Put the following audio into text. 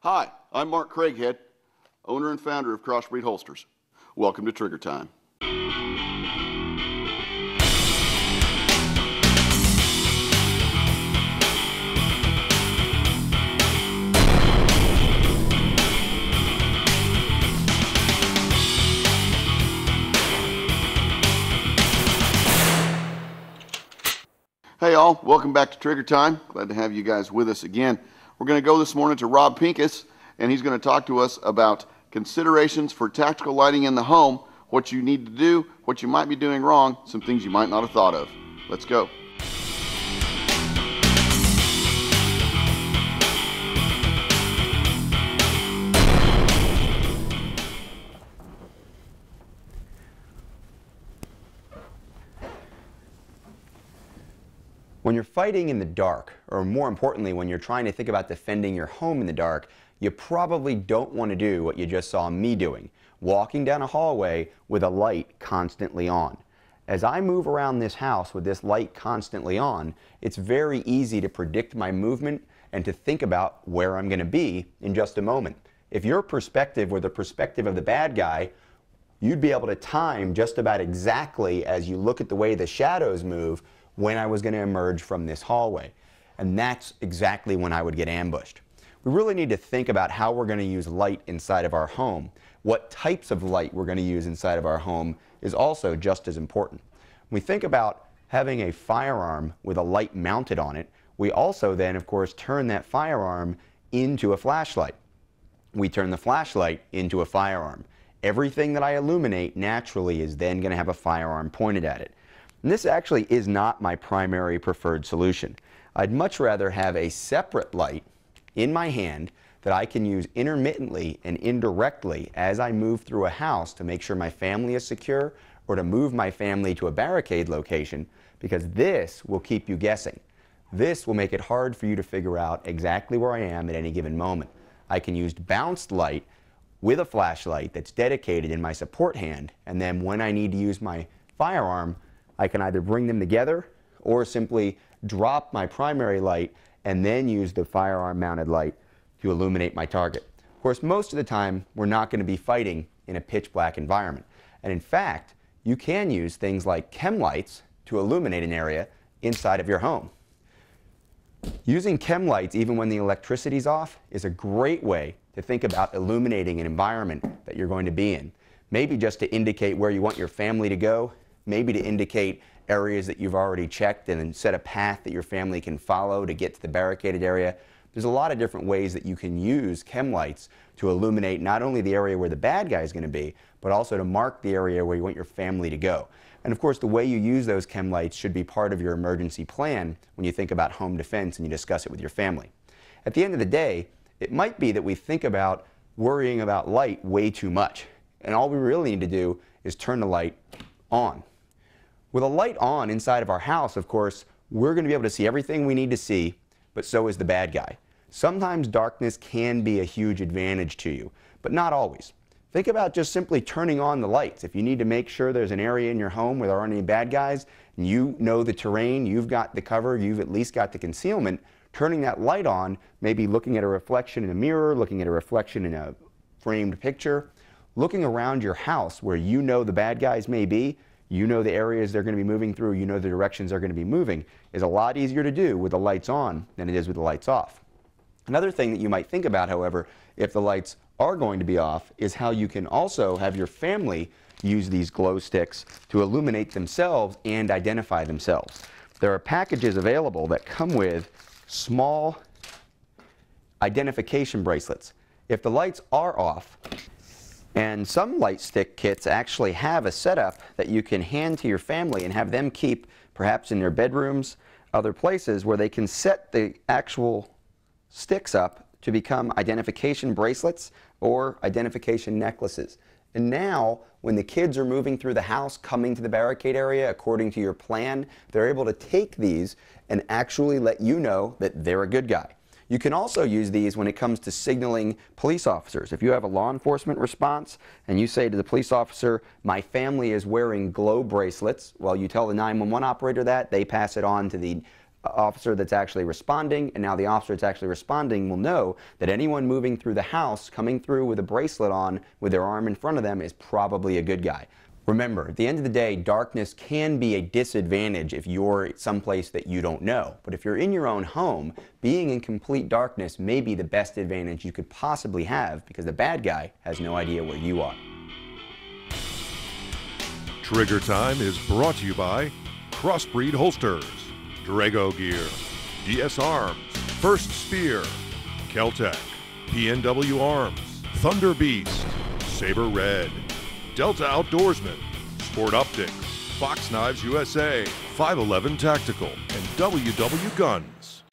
Hi, I'm Mark Craighead, owner and founder of Crossbreed Holsters. Welcome to Trigger Time. Hey all, welcome back to Trigger Time. Glad to have you guys with us again. We're going to go this morning to Rob Pincus, and he's going to talk to us about considerations for tactical lighting in the home, what you need to do, what you might be doing wrong, some things you might not have thought of. Let's go. When you're fighting in the dark, or more importantly, when you're trying to think about defending your home in the dark, you probably don't want to do what you just saw me doing, walking down a hallway with a light constantly on. As I move around this house with this light constantly on, it's very easy to predict my movement and to think about where I'm going to be in just a moment. If your perspective were the perspective of the bad guy, you'd be able to time just about exactly as you look at the way the shadows move when I was going to emerge from this hallway. And that's exactly when I would get ambushed. We really need to think about how we're going to use light inside of our home. What types of light we're going to use inside of our home is also just as important. When we think about having a firearm with a light mounted on it, we also then, of course, turn that firearm into a flashlight. We turn the flashlight into a firearm. Everything that I illuminate naturally is then going to have a firearm pointed at it. And this actually is not my primary preferred solution. I'd much rather have a separate light in my hand that I can use intermittently and indirectly as I move through a house to make sure my family is secure or to move my family to a barricade location, because this will keep you guessing. This will make it hard for you to figure out exactly where I am at any given moment. I can use bounced light with a flashlight that's dedicated in my support hand, and then when I need to use my firearm, I can either bring them together or simply drop my primary light and then use the firearm mounted light to illuminate my target. Of course, most of the time, we're not going to be fighting in a pitch black environment. And in fact, you can use things like chem lights to illuminate an area inside of your home. Using chem lights, even when the electricity's off, is a great way to think about illuminating an environment that you're going to be in. Maybe just to indicate where you want your family to go, maybe to indicate areas that you've already checked and then set a path that your family can follow to get to the barricaded area. There's a lot of different ways that you can use chem lights to illuminate not only the area where the bad guy is going to be, but also to mark the area where you want your family to go. And of course, the way you use those chem lights should be part of your emergency plan when you think about home defense and you discuss it with your family. At the end of the day, it might be that we think about worrying about light way too much. And all we really need to do is turn the light on. With a light on inside of our house, of course, we're going to be able to see everything we need to see, but so is the bad guy. Sometimes darkness can be a huge advantage to you, but not always. Think about just simply turning on the lights. If you need to make sure there's an area in your home where there aren't any bad guys, and you know the terrain, you've got the cover, you've at least got the concealment, turning that light on, maybe looking at a reflection in a mirror, looking at a reflection in a framed picture, looking around your house where you know the bad guys may be, you know the areas they're going to be moving through, you know the directions they're going to be moving, is a lot easier to do with the lights on than it is with the lights off. Another thing that you might think about, however, if the lights are going to be off, is how you can also have your family use these glow sticks to illuminate themselves and identify themselves. There are packages available that come with small identification bracelets. If the lights are off, and some light stick kits actually have a setup that you can hand to your family and have them keep perhaps in their bedrooms, other places where they can set the actual sticks up to become identification bracelets or identification necklaces. And now, when the kids are moving through the house, coming to the barricade area according to your plan, they're able to take these and actually let you know that they're a good guy. You can also use these when it comes to signaling police officers. If you have a law enforcement response and you say to the police officer, my family is wearing glow bracelets, well, you tell the 911 operator that, they pass it on to the officer that's actually responding, and now the officer that's actually responding will know that anyone moving through the house, coming through with a bracelet on, with their arm in front of them, is probably a good guy. Remember, at the end of the day, darkness can be a disadvantage if you're someplace that you don't know. But if you're in your own home, being in complete darkness may be the best advantage you could possibly have, because the bad guy has no idea where you are. Trigger Time is brought to you by Crossbreed Holsters, Drago Gear, DS Arms, First Spear, Keltec, PNW Arms, Thunder Beast, Saber Red, Delta Outdoorsman, Sport Optics, Fox Knives USA, 511 Tactical, and WW Guns.